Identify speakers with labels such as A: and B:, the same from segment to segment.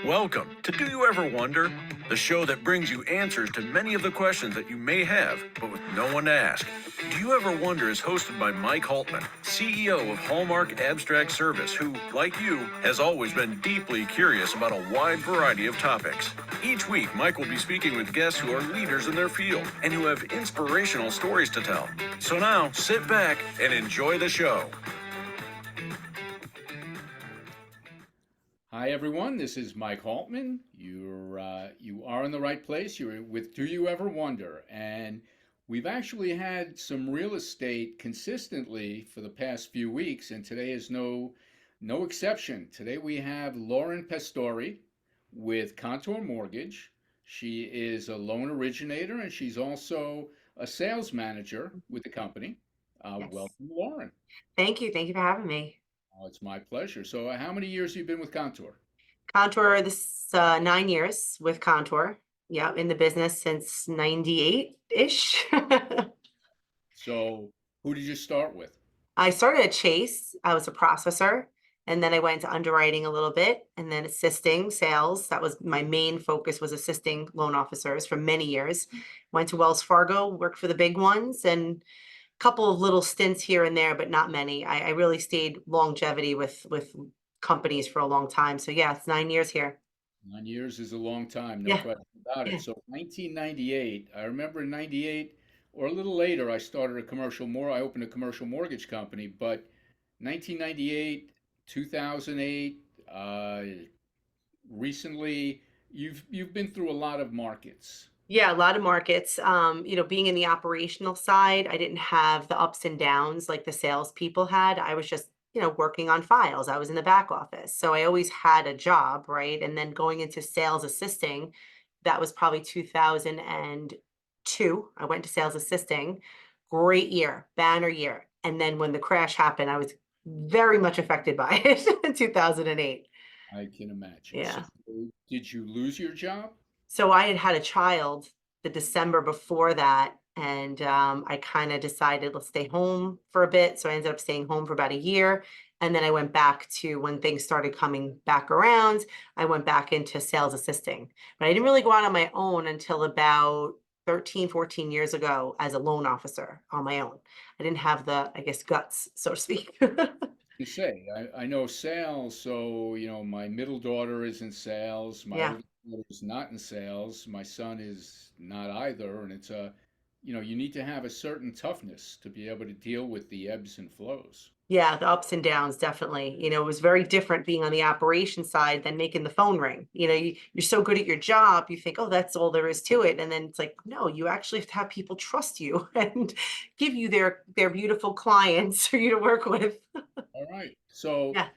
A: Welcome to Do You Ever Wonder? The show that brings you answers to many of the questions that you may have, but with no one to ask. Do You Ever Wonder is hosted by Mike Haltman, CEO of Hallmark Abstract Service, who, like you, has always been deeply curious about a wide variety of topics. Each week, Mike will be speaking with guests who are leaders in their field and who have inspirational stories to tell. So now, sit back and enjoy the show.
B: Hi everyone, this is Mike Haltman. You are in the right place. You're with Do You Ever Wonder? And we've actually had some real estate consistently for the past few weeks, and today is no exception. Today we have Lauren Pastore with Contour Mortgage. She is a loan originator and she's also a sales manager with the company.
C: Yes.
B: Welcome, Lauren.
C: Thank you. Thank you for having me.
B: Oh, it's my pleasure. So, how many years have you been with Contour?
C: Contour, this 9 years with Contour. Yeah, in the business since 98-ish.
B: So, who did you start with?
C: I started at Chase. I was a processor, and then I went to underwriting a little bit, and then assisting sales. That was my main focus, was assisting loan officers for many years. Went to Wells Fargo, worked for the big ones, and a couple of little stints here and there, but not many. I really stayed longevity with companies for a long time. So yeah, it's 9 years here.
B: 9 years is a long time, no
C: Yeah,
B: question about it.
C: yeah.
B: So, 1998, I remember in 98 or a little later, I opened a commercial mortgage company, but 1998, 2008, recently, you've been through a lot of markets.
C: Yeah, a lot of markets. Being in the operational side, I didn't have the ups and downs like the salespeople had. I was just, working on files. I was in the back office. So I always had a job, right? And then going into sales assisting, that was probably 2002. I went to sales assisting. Great year, banner year. And then when the crash happened, I was very much affected by it in 2008.
B: I can imagine. So,
C: Yeah.
B: did you lose your job?
C: So I had had a child the December before that, and I kind of decided let's stay home for a bit. So I ended up staying home for about a year, and then I went back to when things started coming back around. I went back into sales assisting, but I didn't really go out on my own until about 13, 14 years ago as a loan officer on my own. I didn't have the, I guess, guts, so to speak.
B: To say, I know sales, so my middle daughter is in sales, my
C: Yeah.
B: oldest daughter is not in sales, my son is not either, and you need to have a certain toughness to be able to deal with the ebbs and flows.
C: Yeah, the ups and downs, definitely. It was very different being on the operation side than making the phone ring. You're so good at your job, you think, oh, that's all there is to it. And then it's like, no, you actually have to have people trust you and give you their beautiful clients for you to work with.
B: All right. So
C: Yeah,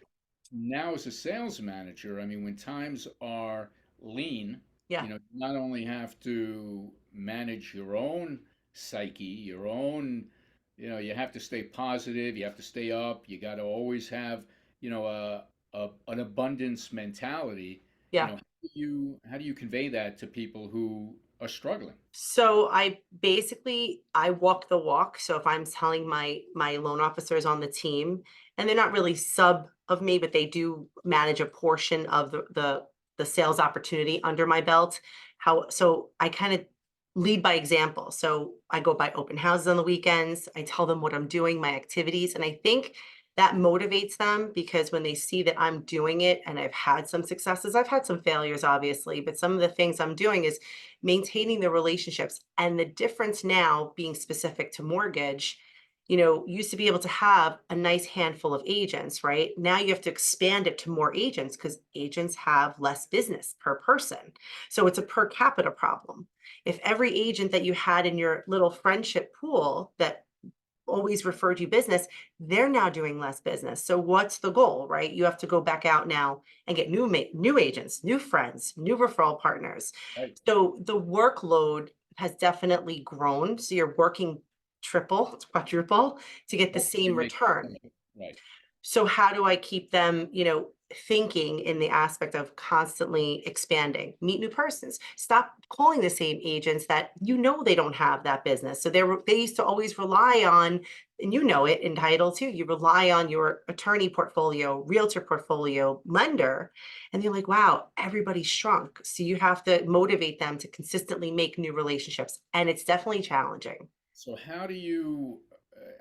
B: now as a sales manager, I mean, when times are lean,
C: yeah,
B: you not only have to manage your own psyche, your own, you have to stay positive, you have to stay up, you got to always have, an abundance mentality.
C: yeah.
B: How do you convey that to people who are struggling?
C: So I walk the walk. So if I'm telling my loan officers on the team, and they're not really sub of me, but they do manage a portion of the sales opportunity under my belt. So I kind of lead by example. So I go by open houses on the weekends. I tell them what I'm doing, my activities, and I think that motivates them because when they see that I'm doing it and I've had some successes, I've had some failures, obviously, but some of the things I'm doing is maintaining the relationships. And the difference now being specific to mortgage, used to be able to have a nice handful of agents, right? Now you have to expand it to more agents because agents have less business per person. So it's a per capita problem. If every agent that you had in your little friendship pool that always referred you business, they're now doing less business. So what's the goal, right? You have to go back out now and get new agents, new friends, new referral partners.
B: Right.
C: So the workload has definitely grown. So you're working triple, quadruple to get the
B: What can you
C: same
B: make?
C: return.
B: Right.
C: So how do I keep them, thinking in the aspect of constantly expanding, meet new persons, stop calling the same agents that they don't have that business. So they used to always rely on, and it in title too, you rely on your attorney portfolio, realtor portfolio, lender, and they're like, wow, everybody's shrunk. So you have to motivate them to consistently make new relationships. And it's definitely challenging.
B: So how do you,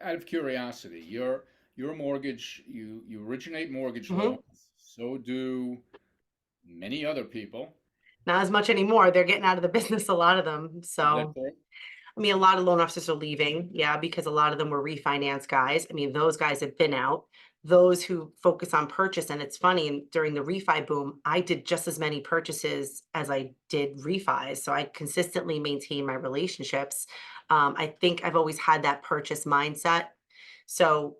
B: out of curiosity, your mortgage, you originate mortgage
C: Mhm.
B: loans, so do many other people.
C: Not as much anymore. They're getting out of the business, a lot of them.
B: Is that
C: So
B: correct?
C: I mean, a lot of loan officers are leaving, yeah, because a lot of them were refinance guys. I mean, those guys have been out. Those who focus on purchase, and it's funny, and during the refi boom, I did just as many purchases as I did refis. So I consistently maintain my relationships. I think I've always had that purchase mindset. So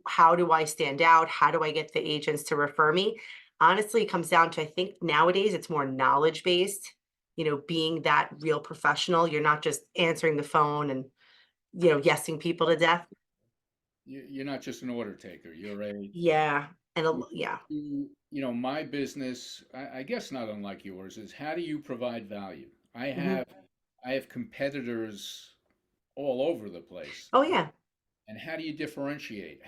C: how do I stand out? How do I get the agents to refer me? Honestly, it comes down to, I think nowadays it's more knowledge based, being that real professional. You're not just answering the phone and, yesing people to death.
B: You're not just an order taker.
C: Yeah. And
B: You,
C: yeah.
B: my business, I guess not unlike yours, is how do you provide value?
C: Mhm.
B: I have competitors all over the place.
C: Oh, yeah.
B: And how do you differentiate?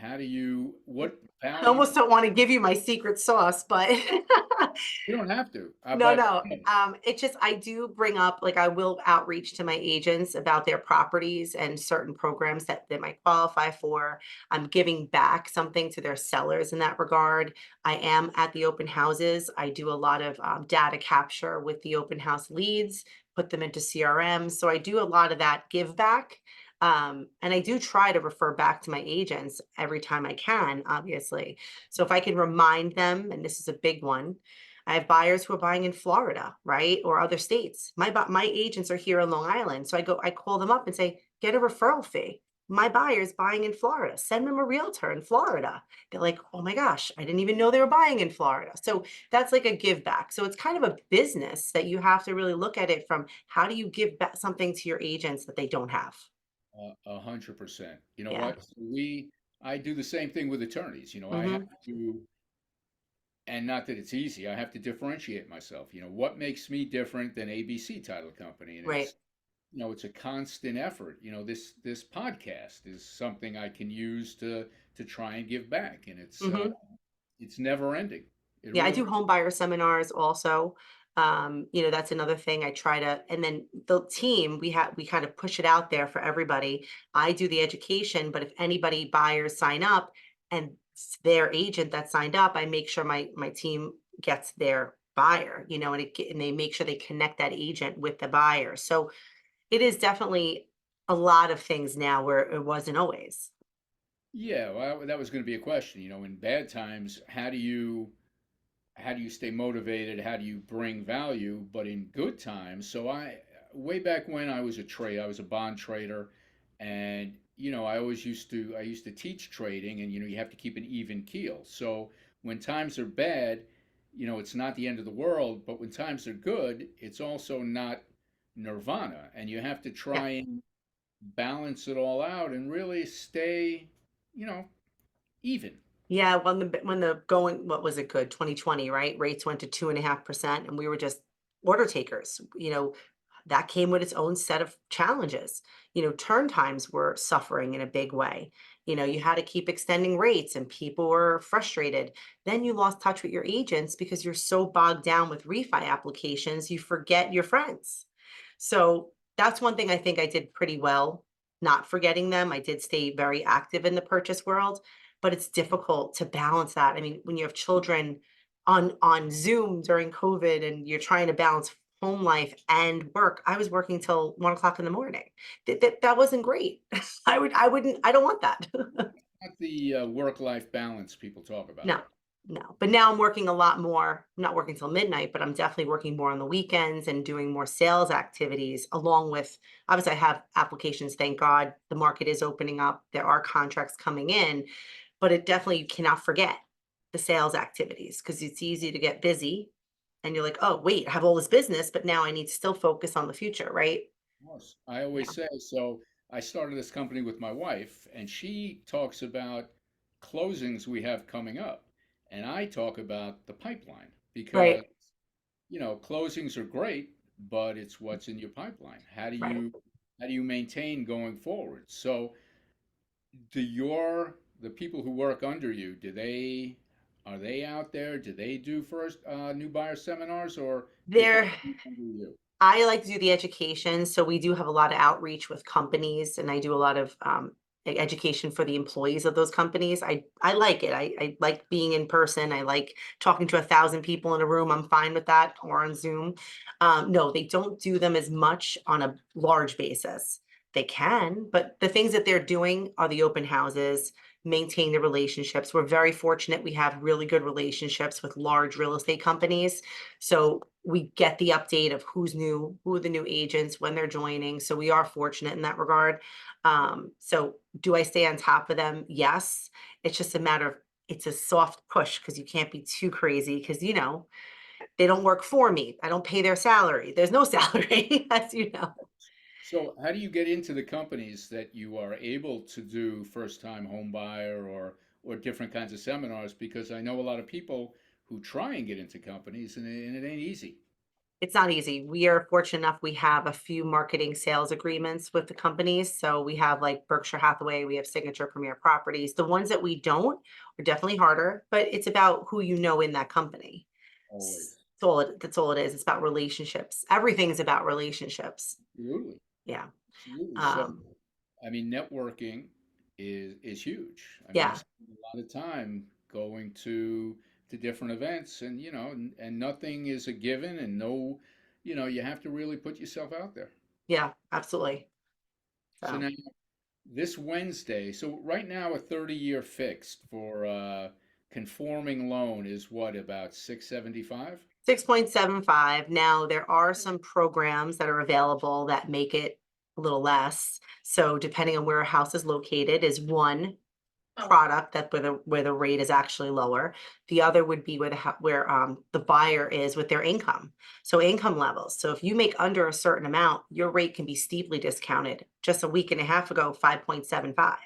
B: What
C: I
B: value?
C: almost don't want to give you my secret sauce, but
B: You don't have to,
C: no,
B: but
C: no. It just I do bring up, like, I will outreach to my agents about their properties and certain programs that they might qualify for. I'm giving back something to their sellers in that regard. I am at the open houses. I do a lot of data capture with the open house leads, put them into CRM. So I do a lot of that give back. And I do try to refer back to my agents every time I can, obviously. So if I can remind them, and this is a big one, I have buyers who are buying in Florida, right? Or other states. My agents are here in Long Island. So I call them up and say, get a referral fee. My buyer's buying in Florida. Send them a realtor in Florida. They're like, oh my gosh, I didn't even know they were buying in Florida. So that's like a give back. So it's kind of a business that you have to really look at it from, how do you give back something to your agents that they don't have?
B: 100%. You know
C: Yeah.
B: what? I do the same thing with attorneys. I have
C: Hmm.
B: to, and not that it's easy, I have to differentiate myself. What makes me different than ABC Title Company? And
C: Right.
B: it's a constant effort. This podcast is something I can use to try and give back, and
C: Hmm.
B: it's never ending. It
C: Yeah, I
B: really.
C: do home buyer seminars also. That's another thing I try to, and then the team, we kind of push it out there for everybody. I do the education, but if anybody buyers sign up and it's their agent that signed up, I make sure my team gets their buyer, and they make sure they connect that agent with the buyer. So it is definitely a lot of things now where it wasn't always.
B: Yeah, well, that was going to be a question. In bad times, how do you stay motivated? How do you bring value? But in good times, way back when I was a bond trader, and I used to teach trading, and you have to keep an even keel. So when times are bad, it's not the end of the world, but when times are good, it's also not nirvana, and you have to
C: Yeah.
B: try and balance it all out and really stay, you know, even.
C: Yeah, when the going, what was it, good, 2020, right? Rates went to 2.5%, and we were just order takers. That came with its own set of challenges. Turn times were suffering in a big way. You had to keep extending rates and people were frustrated. Then you lost touch with your agents because you're so bogged down with refi applications, you forget your friends. So that's one thing I think I did pretty well, not forgetting them. I did stay very active in the purchase world, but it's difficult to balance that. I mean, when you have children on Zoom during COVID and you're trying to balance home life and work. I was working till 1 o'clock in the morning. That wasn't great. I don't want that.
B: Not the work-life balance people talk about.
C: No, no. But now I'm working a lot more. I'm not working till midnight, but I'm definitely working more on the weekends and doing more sales activities along with, obviously I have applications, thank God. The market is opening up. There are contracts coming in, but it definitely, you cannot forget the sales activities because it's easy to get busy and you're like, oh, wait, I have all this business, but now I need to still focus on the future, right?
B: Yes. I always
C: Yeah.
B: say, so I started this company with my wife, and she talks about, closings we have coming up. And I talk about the pipeline because,
C: Right,
B: closings are great, but it's what's in your pipeline.
C: right.
B: How do you maintain going forward? So the people who work under you, are they out there? Do they do first new buyer seminars, or they kind
C: There,
B: of do under you?
C: I like to do the education, so we do have a lot of outreach with companies, and I do a lot of education for the employees of those companies. I like it. I like being in person. I like talking to 1,000 people in a room. I'm fine with that, or on Zoom. No, they don't do them as much on a large basis. They can, but the things that they're doing are the open houses, maintain the relationships. We're very fortunate. We have really good relationships with large real estate companies. So we get the update of who's new, who are the new agents, when they're joining. So we are fortunate in that regard. So do I stay on top of them? Yes. It's just a matter of, it's a soft push because you can't be too crazy because, they don't work for me. I don't pay their salary. There's no salary, as you know.
B: So how do you get into the companies that you are able to do first time home buyer or different kinds of seminars? Because I know a lot of people who try and get into companies and it ain't easy.
C: It's not easy. We are fortunate enough, we have a few marketing sales agreements with the companies. So we have like Berkshire Hathaway, we have Signature Premier Properties. The ones that we don't are definitely harder, but it's about who you know in that company.
B: Always.
C: That's all it is. It's about relationships. Everything's about relationships.
B: Absolutely.
C: Yeah.
B: Absolutely. So
C: Um,
B: I mean, networking is huge. I mean, I
C: yeah,
B: spend a lot of time going to different events, and and nothing is a given, and no, you have to really put yourself out there.
C: yeah, absolutely.
B: So
C: So
B: now this Wednesday, so right now a 30-year fixed for conforming loan is what, about 675?
C: 6.75. Now, there are some programs that are available that make it a little less. So depending on where a house is located is one product that where the rate is actually lower. The other would be where the buyer is with their income. So income levels. So if you make under a certain amount, your rate can be steeply discounted. Just a week and a half ago, 5.75.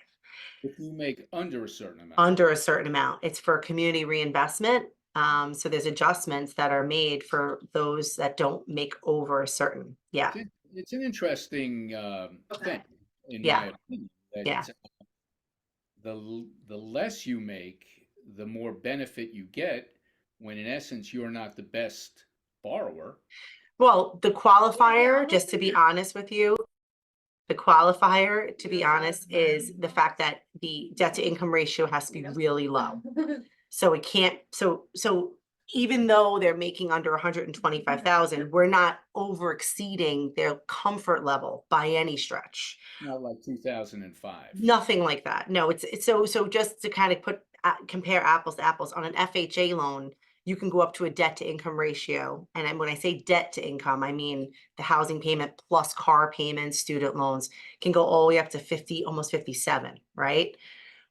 B: If you make under a certain amount.
C: Under a certain amount. It's for community reinvestment. So there's adjustments that are made for those that don't make over a certain. Yeah,
B: It's an interesting thing, in my
C: yeah,
B: opinion,
C: yeah.
B: that the less you make, the more benefit you get, when in essence you're not the best borrower.
C: Well, the qualifier, just to be honest with you, the qualifier, to be honest, is the fact that the debt to income ratio has to be really low. So it can't, so even though they're making under 125,000, we're not over exceeding their comfort level by any stretch.
B: Not like 2005.
C: Nothing like that. No, it's so just to kind of compare apples to apples on an FHA loan, you can go up to a debt to income ratio. And when I say debt to income, I mean the housing payment plus car payments, student loans can go all the way up to 50, almost 57, right?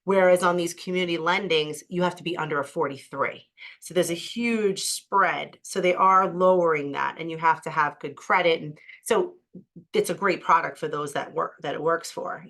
C: Whereas on these community lendings, you have to be under a 43. So there's a huge spread. So they are lowering that, and you have to have good credit. And so it's a great product for those that it works for,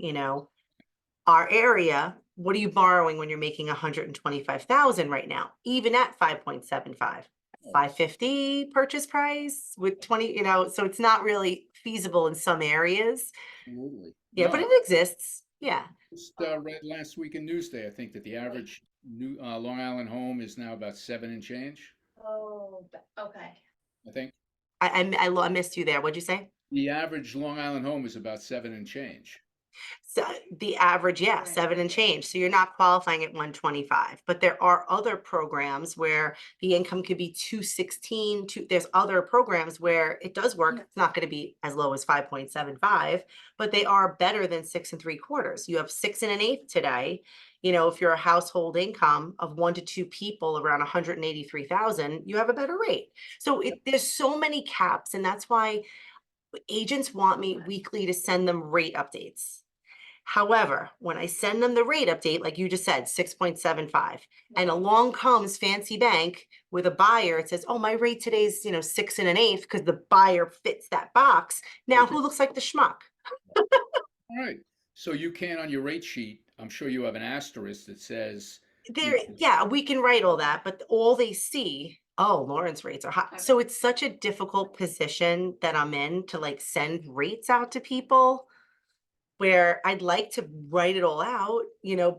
C: our area. What are you borrowing when you're making 125,000 right now, even at 5.75?
B: Oh,
C: 550 purchase price with 20, so it's not really feasible in some areas.
B: absolutely.
C: Yeah, but
B: No,
C: it exists. Yeah.
B: just read last week in Newsday, I think that the average new Long Island home is now about seven and change,
D: Oh, okay.
B: I think.
C: I missed you there. What'd you say?
B: The average Long Island home is about seven and change.
C: So the average, yeah,
D: Right.
C: 7 and change. So you're not qualifying at 125, but there are other programs where the income could be 216. There's other programs where it does work.
D: Yeah.
C: It's not going to be as low as 5.75, but they are better than 6 3/4. You have 6 1/8 today. If you're a household income of 1 to 2 people around 183,000, you have a better rate. So there's so many caps, and that's why agents want me weekly to send them rate updates. However, when I send them the rate update, like you just said, 6.75, and along comes Fancy Bank with a buyer, it says, oh, my rate today's, 6 1/8 because the buyer fits that box. Now,
B: Okay.
C: who looks like the schmuck?
B: All right. So you can on your rate sheet, I'm sure you have an asterisk that says, you
C: There,
B: know,
C: yeah, we can write all that, but all they see, oh, Lawrence rates are high. So it's such a difficult position that I'm in to like send rates out to people where I'd like to write it all out,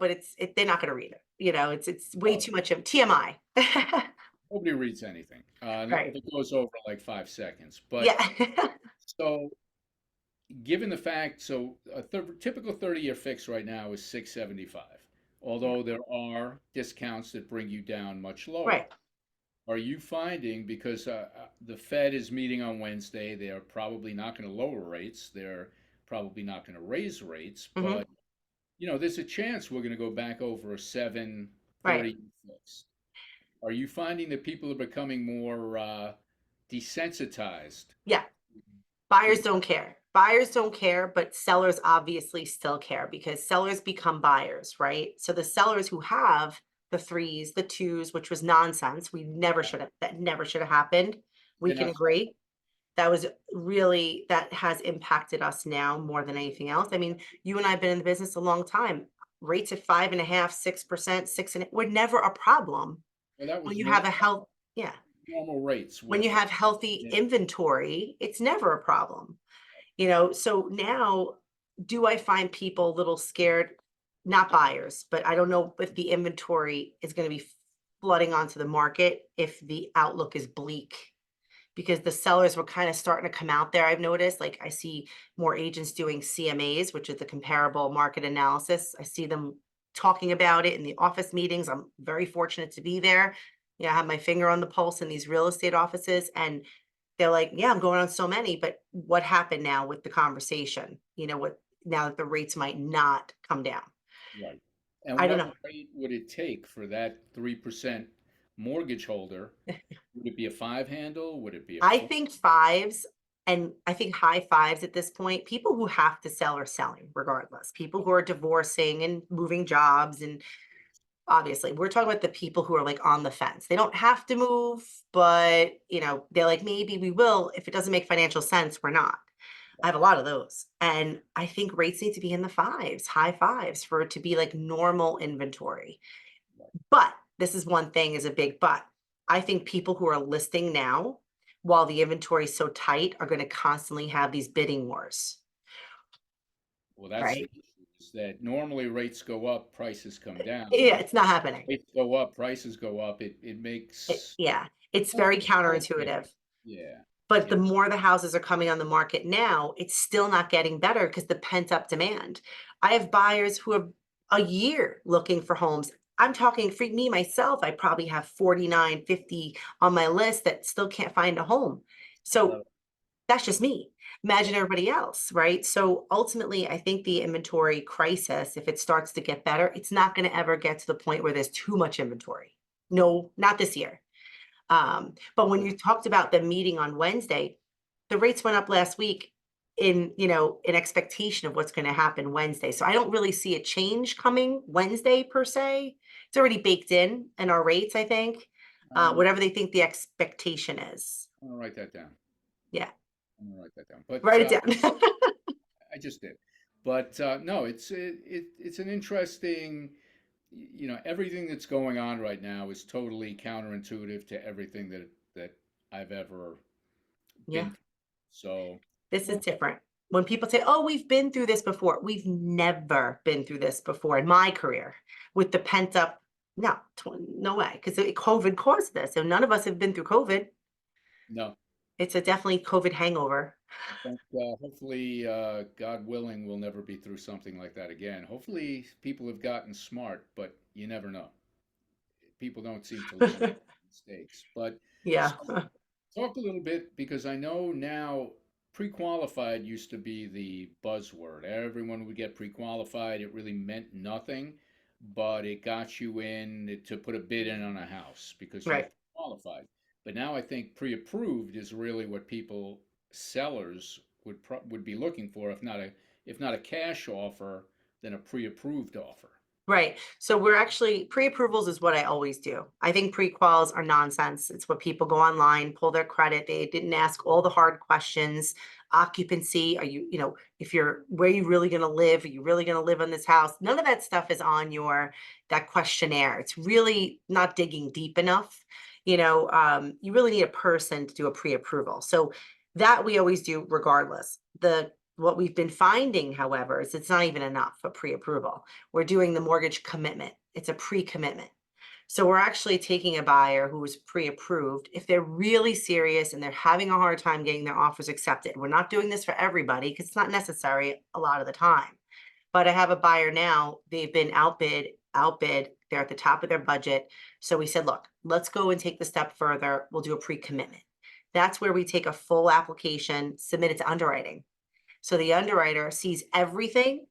C: but they're not going to read it. It's way
B: oh,
C: too much of TMI.
B: nobody reads anything, if
C: Right.
B: it goes over like 5 seconds. But
C: Yeah.
B: so given the fact, so a typical 30-year fix right now is 675,
C: Yeah.
B: although there are discounts that bring you down much lower.
C: Right.
B: Are you finding, because the Fed is meeting on Wednesday, they're probably not going to lower rates, they're probably not going to raise rates,
C: Hmm.
B: but there's a chance we're going to go back over a
C: Right.
B: 730 fix. Are you finding that people are becoming more desensitized
C: Yeah.
B: to
C: Buyers don't care. Buyers don't care, but sellers obviously still care because sellers become buyers, right? So the sellers who have the threes, the twos, which was nonsense, that never should have happened. We
B: they're
C: can
B: not
C: agree. That has impacted us now more than anything else. I mean, you and I have been in the business a long time. Rates at 5.5%, 6%, were never a problem
B: well, that
C: when
B: was
C: you have yeah,
B: normal rates
C: when
B: were
C: you
B: for,
C: have healthy
B: yeah,
C: inventory, it's never a problem. So now, do I find people a little scared? Not buyers, but I don't know if the inventory is going to be flooding onto the market if the outlook is bleak, because the sellers were kind of starting to come out there. I've noticed, like, I see more agents doing CMAs, which is the comparable market analysis. I see them talking about it in the office meetings. I'm very fortunate to be there. I have my finger on the pulse in these real estate offices, and they're like, yeah, I'm going on so many, but what happened now with the conversation? What now that the rates might not come down?
B: right. And
C: I don't
B: what
C: know.
B: rate would it take for that 3% mortgage holder? Would it be a five handle? Would it be a
C: I
B: four?
C: think fives, and I think high fives at this point. People who have to sell are selling regardless. People who are divorcing and moving jobs, and obviously we're talking about the people who are like on the fence. They don't have to move, but they're like, maybe we will. If it doesn't make financial sense, we're not. I have a lot of those. And I think rates need to be in the fives, high fives, for it to be like normal inventory. But this is one thing, is a big but. I think people who are listing now, while the inventory is so tight, are going to constantly have these bidding wars,
B: Well, that's the
C: right?
B: issue, is that normally rates go up, prices come down.
C: Yeah,
B: Now,
C: it's not happening.
B: rates go up, prices go up. It
C: It,
B: makes
C: yeah, it's
B: not
C: very
B: the whole picture.
C: counterintuitive.
B: Yeah.
C: But
B: Yeah.
C: the more the houses are coming on the market now, it's still not getting better because the pent up demand. I have buyers who have a year looking for homes. I'm talking for me, myself, I probably have 49, 50 on my list that still can't find a home. So
B: Incredible.
C: that's just me. Imagine everybody else, right? So ultimately, I think the inventory crisis, if it starts to get better, it's not going to ever get to the point where there's too much inventory. No, not this year. But when you talked about the meeting on Wednesday, the rates went up last week in expectation of what's going to happen Wednesday. So I don't really see a change coming Wednesday per se. It's already baked in our rates, I think.
B: I'm
C: Whatever they think the expectation is.
B: gonna write that down.
C: Yeah,
B: I'm gonna write that down. But
C: write it down.
B: I just did. But no, it's an interesting, everything that's going on right now is totally counterintuitive to everything that I've ever been
C: Yeah,
B: through. So,
C: this is
B: well,
C: different. When people say, oh, we've been through this before, we've never been through this before in my career with the pent up. No, no way, because COVID caused this. And none of us have been through COVID.
B: no.
C: It's a definitely COVID hangover.
B: I think hopefully, God willing, we'll never be through something like that again. Hopefully, people have gotten smart, but you never know. People don't seem to learn mistakes. But
C: Yeah.
B: so talk a little bit, because I know now pre-qualified used to be the buzzword. Everyone would get pre-qualified. It really meant nothing, but it got you in to put a bid in on a house because you were
C: Right.
B: qualified. But now I think pre-approved is really what people, sellers would be looking for, if not a cash offer, then a pre-approved offer.
C: Right. So we're actually, pre-approvals is what I always do. I think pre-quals are nonsense. It's what people go online, pull their credit. They didn't ask all the hard questions. Occupancy, are you, if you're, where are you really going to live? Are you really going to live in this house? None of that stuff is on that questionnaire. It's really not digging deep enough. You really need a person to do a pre-approval. So that we always do regardless. What we've been finding, however, is it's not even enough for pre-approval. We're doing the mortgage commitment. It's a pre-commitment. So we're actually taking a buyer who is pre-approved. If they're really serious and they're having a hard time getting their offers accepted, we're not doing this for everybody because it's not necessary a lot of the time. But I have a buyer now, they've been outbid. They're at the top of their budget. So we said, look, let's go and take the step further. We'll do a pre-commitment. That's where we take a full application, submit it to underwriting. So the underwriter sees everything,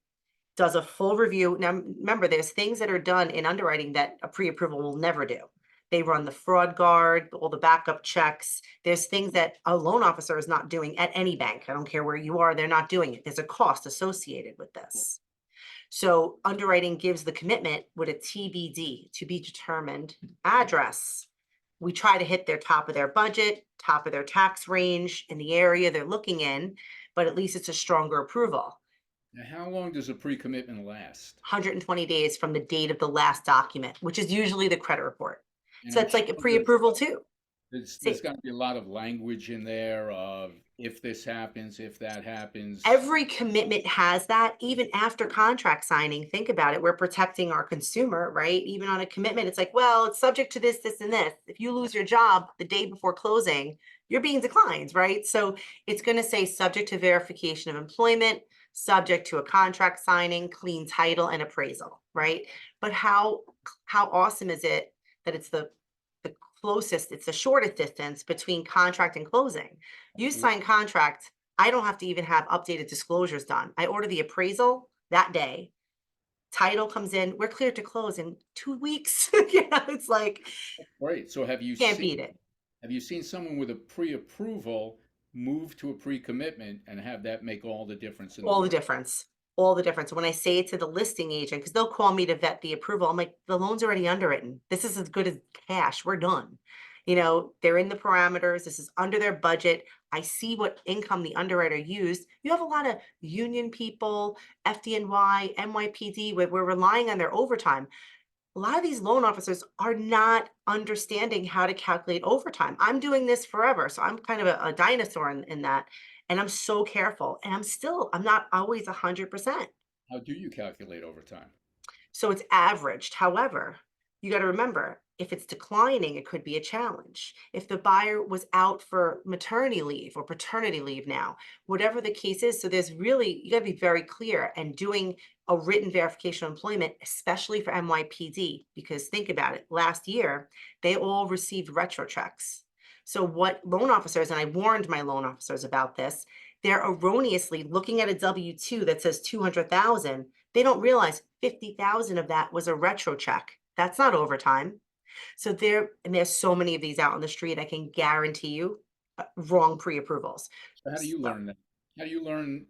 C: does a full review. Now, remember, there's things that are done in underwriting that a pre-approval will never do. They run the fraud guard, all the backup checks. There's things that a loan officer is not doing at any bank. I don't care where you are, they're not doing it. There's a cost associated with this. So underwriting gives the commitment with a TBD, to be determined address. We try to hit their top of their budget, top of their tax range in the area they're looking in, but at least it's a stronger approval.
B: Now, how long does a pre-commitment last?
C: 120 days from the date of the last document, which is usually the credit report.
B: And
C: So
B: I'm
C: it's like a
B: sure
C: pre-approval too.
B: there's got to be a lot of language in there of if this happens, if that happens.
C: Every commitment has that, even after contract signing. Think about it. We're protecting our consumer, right? Even on a commitment, it's like, well, it's subject to this, this, and this. If you lose your job the day before closing, you're being declined, right? So it's going to say subject to verification of employment, subject to a contract signing, clean title, and appraisal, right? But how awesome is it that it's the closest, it's the shortest distance between contract and closing. You sign contract, I don't have to even have updated disclosures done. I order the appraisal that day. Title comes in, we're cleared to close in 2 weeks. It's like,
B: Great. So
C: can't beat it.
B: have you seen someone with a pre-approval move to a pre-commitment and have that make all the difference in the
C: All the
B: world?
C: difference. All the difference. When I say it to the listing agent, because they'll call me to vet the approval, I'm like, the loan's already underwritten. This is as good as cash. We're done. They're in the parameters. This is under their budget. I see what income the underwriter used. You have a lot of union people, FDNY, NYPD, where we're relying on their overtime. A lot of these loan officers are not understanding how to calculate overtime. I'm doing this forever, so I'm kind of a dinosaur in that. And I'm so careful. And I'm not always 100%.
B: How do you calculate overtime?
C: So it's averaged. However, you got to remember, if it's declining, it could be a challenge. If the buyer was out for maternity leave or paternity leave now, whatever the case is. So you got to be very clear and doing a written verification of employment, especially for NYPD, because think about it, last year, they all received retro checks. So what loan officers, and I warned my loan officers about this, they're erroneously looking at a W-2 that says 200,000. They don't realize 50,000 of that was a retro check. That's not overtime. So there's so many of these out on the street. I can guarantee you wrong pre-approvals.
B: So how do you learn that? How do you learn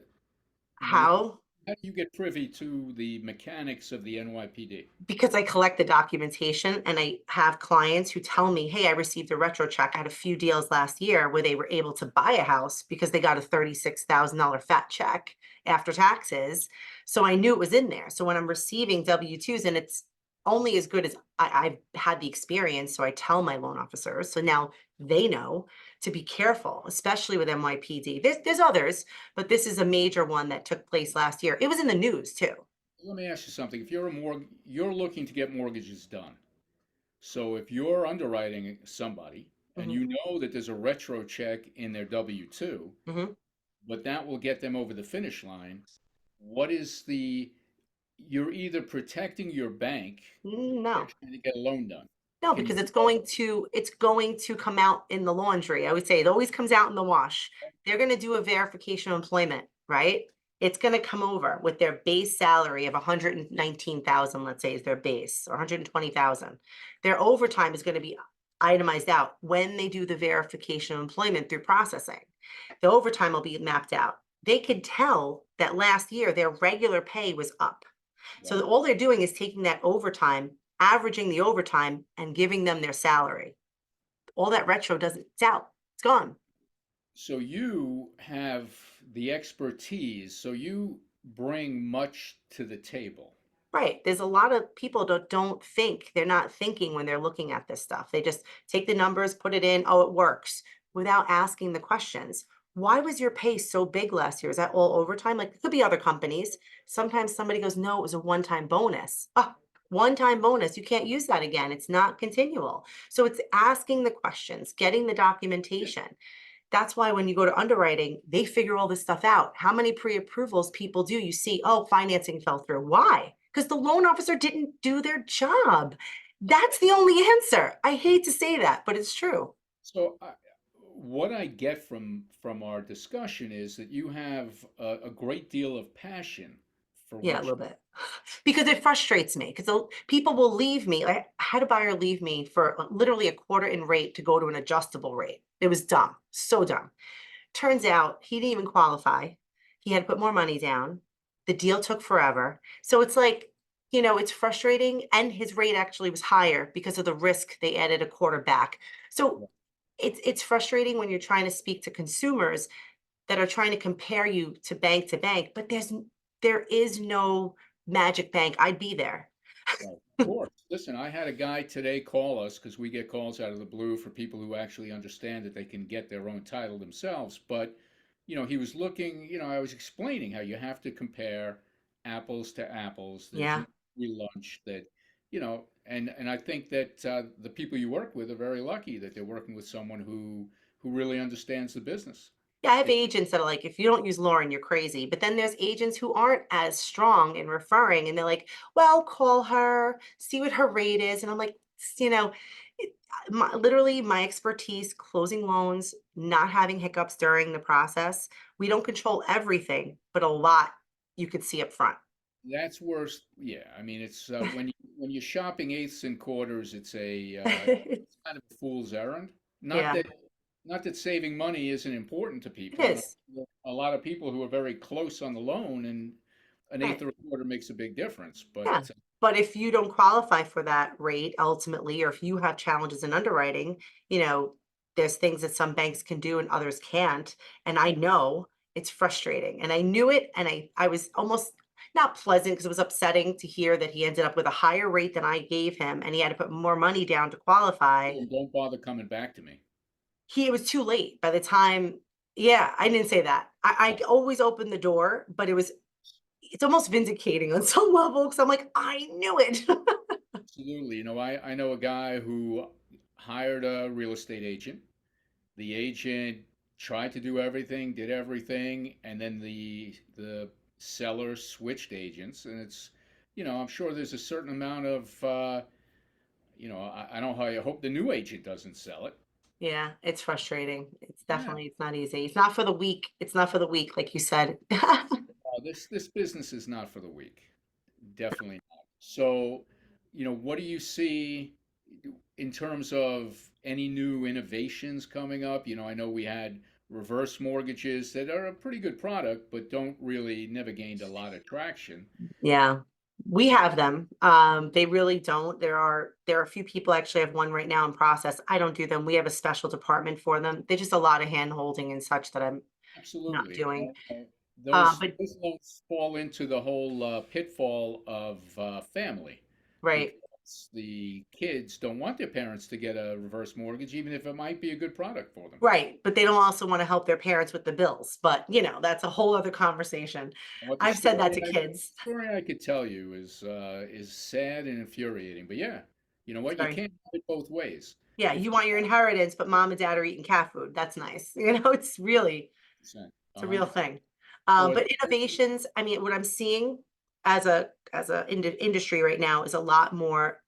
C: How?
B: how do you get privy to the mechanics of the NYPD?
C: Because I collect the documentation and I have clients who tell me, hey, I received a retro check. I had a few deals last year where they were able to buy a house because they got a $36,000 fat check after taxes. So I knew it was in there. So when I'm receiving W-2s, and it's only as good as I've had the experience, so I tell my loan officers. So now they know to be careful, especially with NYPD. There's others, but this is a major one that took place last year. It was in the news too.
B: Let me ask you something. If you're looking to get mortgages done. So if you're underwriting somebody and you know that there's a retro check in their W-2,
C: Mhm.
B: but that will get them over the finish line, what is you're either protecting your bank or
C: No.
B: they're trying to get a loan done.
C: No,
B: Can you
C: because it's going to come out in the laundry. I would say it always comes out in the wash. They're going to do a verification of employment, right? It's going to come over with their base salary of 119,000, let's say is their base, or 120,000. Their overtime is going to be itemized out when they do the verification of employment through processing. The overtime will be mapped out. They can tell that last year their regular pay was up. So
B: Right.
C: all they're doing is taking that overtime, averaging the overtime, and giving them their salary. All that retro doesn't, it's out, it's gone.
B: So you have the expertise, so you bring much to the table.
C: Right. There's a lot of people that don't think, they're not thinking when they're looking at this stuff. They just take the numbers, put it in, oh, it works, without asking the questions. Why was your pay so big last year? Is that all overtime? Like, it could be other companies. Sometimes somebody goes, no, it was a one-time bonus. Ah, one-time bonus. You can't use that again. It's not continual. So it's asking the questions, getting the documentation. That's why when you go to underwriting, they figure all this stuff out. How many pre-approvals people do you see? Oh, financing fell through. Why? Because the loan officer didn't do their job. That's the only answer. I hate to say that, but it's true.
B: So what I get from our discussion is that you have a great deal of passion for
C: Yeah, a
B: what
C: little bit. Because it frustrates me. Because people will leave me. I had a buyer leave me for literally a quarter in rate to go to an adjustable rate. It was dumb. So dumb. Turns out he didn't even qualify. He had to put more money down. The deal took forever. So it's like, it's frustrating. And his rate actually was higher because of the risk they added a quarter back. So
B: you.
C: it's frustrating when you're trying to speak to consumers that are trying to compare you to bank, but there is no magic bank. I'd be there.
B: Right. Of course. Listen, I had a guy today call us because we get calls out of the blue for people who actually understand that they can get their own title themselves. But, he was looking, I was explaining how you have to compare apples to apples. There's no
C: Yeah.
B: free lunch that, and I think that the people you work with are very lucky that they're working with someone who really understands the business.
C: Yeah, I have
B: It,
C: agents that are like, if you don't use Lauren, you're crazy. But then there's agents who aren't as strong in referring, and they're like, well, call her, see what her rate is. And I'm like, it, literally my expertise, closing loans, not having hiccups during the process. We don't control everything, but a lot you could see up front.
B: that's worse. Yeah, I mean, it's when you're shopping eighths and quarters,
C: It
B: it's kind of a fool's errand. Not
C: Yeah,
B: that not that saving money isn't important to
C: it
B: people, and
C: is.
B: a lot of people who are very close on the loan, and an eighth
C: Right.
B: or a quarter makes a big difference.
C: Yeah.
B: But
C: But if you don't qualify for that rate ultimately, or if you have challenges in underwriting, you know, there's things that some banks can do and others can't. And I know it's frustrating. And I knew it. And I was almost not pleasant because it was upsetting to hear that he ended up with a higher rate than I gave him and he had to put more money down to qualify.
B: don't bother coming back to me.
C: It was too late by the time. Yeah, I didn't say that. I always opened the door, but it's almost vindicating on some level because I'm like, I knew it.
B: Absolutely. I know a guy who hired a real estate agent. The agent tried to do everything, did everything, and then the seller switched agents, and I'm sure there's a certain amount of, I don't know how I hope the new agent doesn't sell it.
C: Yeah, it's frustrating.
B: Yeah,
C: It's not easy. It's not for the weak. It's not for the weak, like you said.
B: this business is not for the weak, definitely not. So, what do you see in terms of any new innovations coming up? I know we had reverse mortgages that are a pretty good product, but don't really never gained a lot of traction.
C: Yeah. We have them. They really don't. There are a few people, actually I have one right now in process. I don't do them. We have a special department for them. They're just a lot of hand holding and such that I'm not
B: Absolutely.
C: doing.
B: Those
C: But
B: those loans fall into the whole pitfall of family
C: right.
B: because the kids don't want their parents to get a reverse mortgage, even if it might be a good product for them.
C: Right, but they don't also wanna help their parents with the bills, but, that's a whole other conversation.
B: What
C: I've said that to kids.
B: story I could tell you is sad and infuriating. But yeah, you know
C: It's
B: what? You
C: very
B: can't have it both ways.
C: Yeah,
B: If
C: you want your inheritance, but mom and dad are eating cat food. That's nice. It's
B: a
C: a real
B: hundred,
C: thing.
B: or
C: But innovations, I mean, what I'm seeing as a industry right now is a lot more,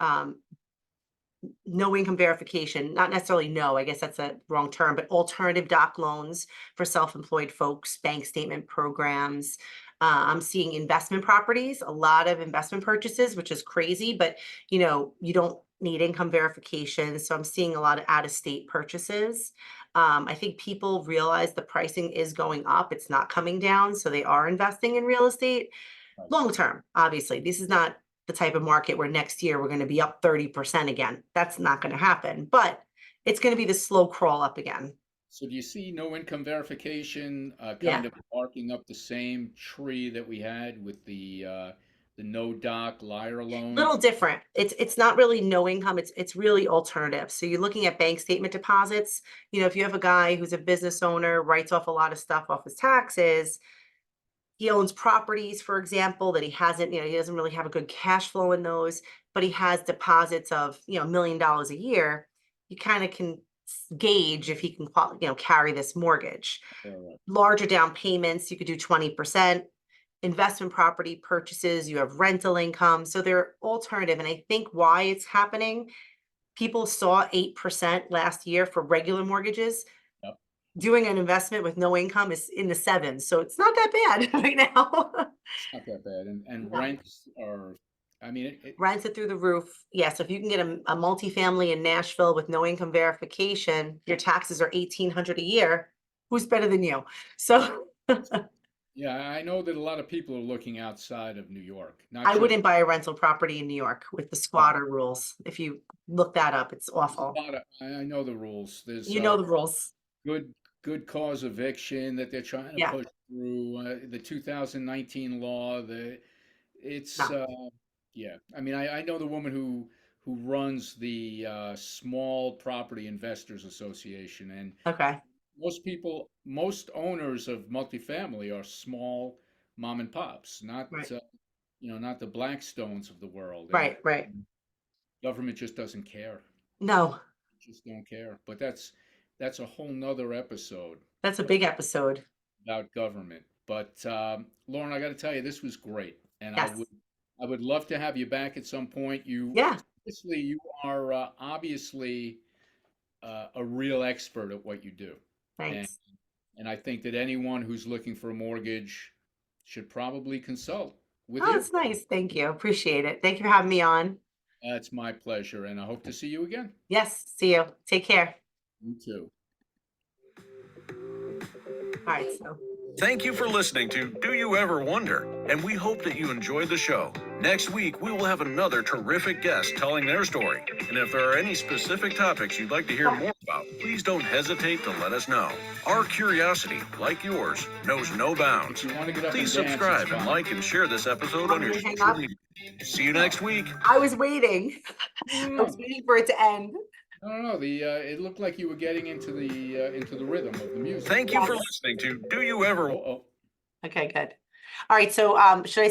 C: no income verification, not necessarily no, I guess that's a wrong term, but alternative doc loans for self-employed folks, bank statement programs. I'm seeing investment properties, a lot of investment purchases, which is crazy, but you don't need income verification. So I'm seeing a lot of out-of-state purchases. I think people realize the pricing is going up, it's not coming down, so they are investing in real estate.
B: Right.
C: Long term, obviously, this is not the type of market where next year we're going to be up 30% again. That's not going to happen, but it's going to be the slow crawl up again.
B: So do you see no income verification
C: Yeah.
B: kind of barking up the same tree that we had with the no doc liar
C: Little
B: loans?
C: different. It's not really no income. It's really alternative. So you're looking at bank statement deposits. If you have a guy who's a business owner, writes off a lot of stuff off his taxes, he owns properties, for example, that he hasn't, he doesn't really have a good cash flow in those, but he has deposits of, $1 million a year. You kind of can gauge if he can, carry this mortgage.
B: Or,
C: Larger down payments, you could do 20%. Investment property purchases, you have rental income. So they're alternative. And I think why it's happening, people saw 8% last year for regular mortgages.
B: Yep.
C: Doing an investment with no income is in the sevens. So it's not that bad right now.
B: It's not that bad. And
C: No.
B: rents are, I mean,
C: Rents are through the roof. Yeah, so if you can get a multifamily in Nashville with no income verification, your taxes are 1,800 a year. Who's better than you? So
B: yeah, I know that a lot of people are looking outside of New York, not
C: I
B: just
C: wouldn't buy a rental property in New York with the squatter rules. If you look that up, it's
B: there's a
C: awful.
B: lot of, I know the rules. There's
C: You know the rules.
B: good good cause eviction that they're trying to
C: Yeah.
B: push through. The 2019 law, it's
C: No.
B: yeah. I mean, I know the woman who runs the Small Property Investors Association, and
C: Okay.
B: most owners of multifamily are small mom and pops, not
C: Right.
B: not the Blackstones of the world, and
C: Right.
B: government just doesn't care.
C: No,
B: Just don't care. But that's a whole nother episode
C: that's a big episode.
B: about government. But Lauren, I got to tell you, this was great, and
C: Yes.
B: I would love to have you back at some point.
C: Yeah.
B: You are obviously a real expert at what you do, and
C: Thanks.
B: and I think that anyone who's looking for a mortgage should probably consult with
C: Oh,
B: you.
C: that's nice. Thank you. Appreciate it. Thank you for having me on.
B: It's my pleasure, and I hope to see you again.
C: Yes. See you. Take care.
B: You too.
C: All right. So.
A: Thank you for listening to Do You Ever Wonder? And we hope that you enjoyed the show. Next week, we will have another terrific guest telling their story. And if there are any specific topics you'd like to hear more about, please don't hesitate to let us know. Our curiosity, like yours, knows no bounds.
B: If you want to get up
A: Please
B: and dance,
A: subscribe
B: it's
A: and
B: fine.
A: like and share this episode on your
C: Hang
A: social
C: up.
A: media. See you next week.
C: I was waiting. I was waiting for it to end.
B: No. It looked like you were getting into the rhythm of the music.
A: Thank you for
C: Yes.
A: listening to Do You Ever
B: Oh, oh.
C: Okay, good. All right. So should I